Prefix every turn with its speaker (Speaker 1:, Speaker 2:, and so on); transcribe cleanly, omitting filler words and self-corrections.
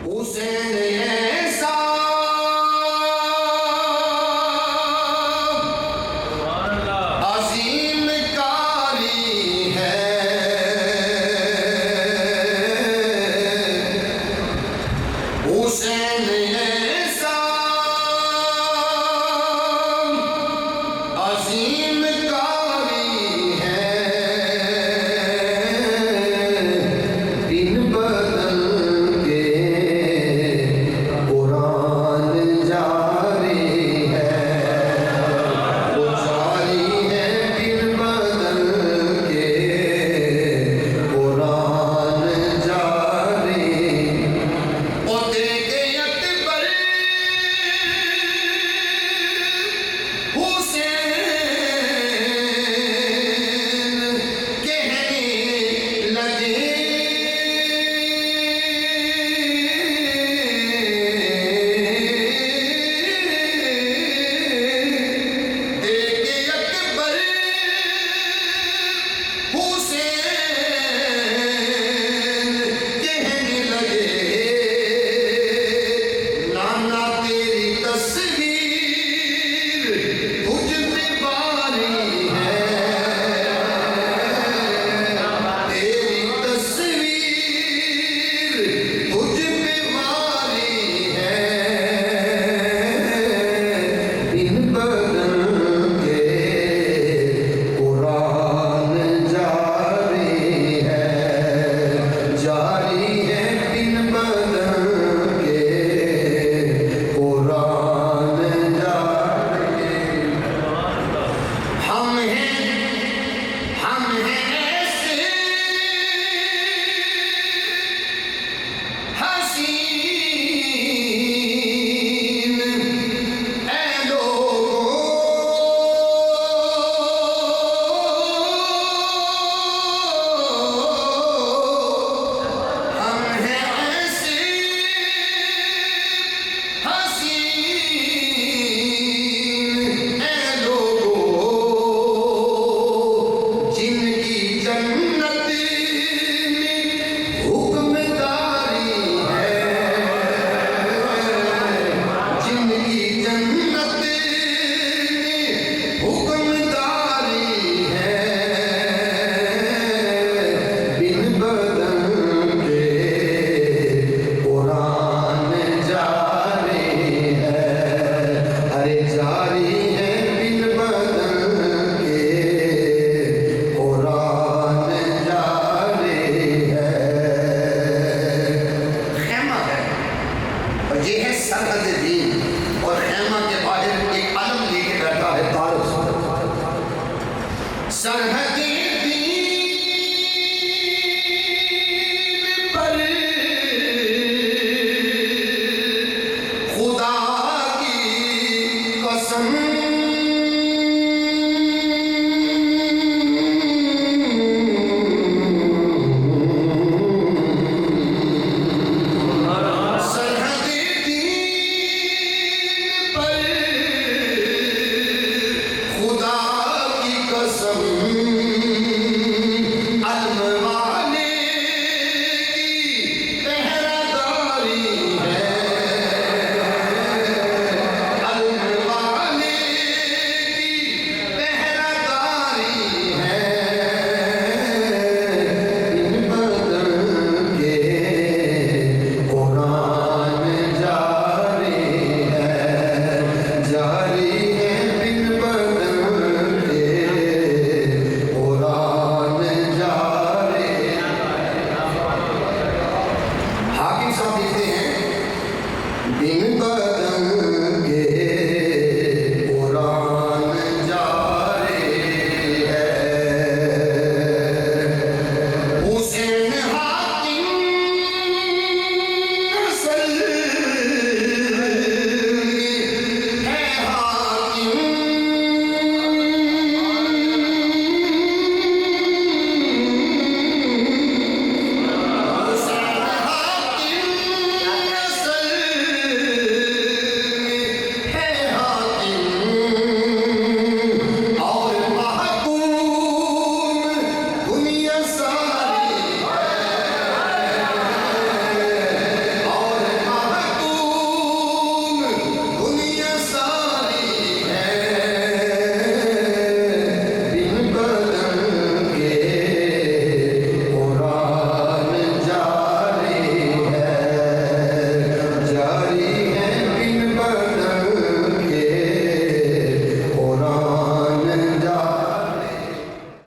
Speaker 1: हुसैन ऐसा अजीम कारी है, हुसैन ऐसा अजीम कारी है, दिन बदल के कुरान जारी है, वो जारी है, दिन बदल के कुरान जारी। ओ देखे अकबर हुसैन कहने लगे, देखे अकबर हुसैन कहने लगे, नाना तेरी तस्वीर तुझ पे बारी है, तेरी तस्वीर तुझ पे बारी है, दिन बदल के कुरान जारी है, दिन बदल के कुरान जारी। हम हैं ऐसे हसीन ऐ लोगों, हम हैं ऐसे हसीन ऐ लोगों, जिनकी जन्नत में हुक्मदारी है, जिनकी जन्नत में हुक्मदारी है, बिन बदल के कुरान जारी है, अरे जारी है, बिन बदल के कुरान जारी है। खेमा है और ये है सरहद दीन, और खेमा के बाहर एक अलम लेके बैठा है तारुफ, सरहद दीन पर खुदा की कसम, सरहद दीन पर खुदा की कसम, अलम वाले की पहरादारी है, अलम वाले की पहरादारी है, दिन बदल के कुरान जारी है, दिन बदल के कुरान जारी। हाकिम साहब लिखते हैं, दिन बदल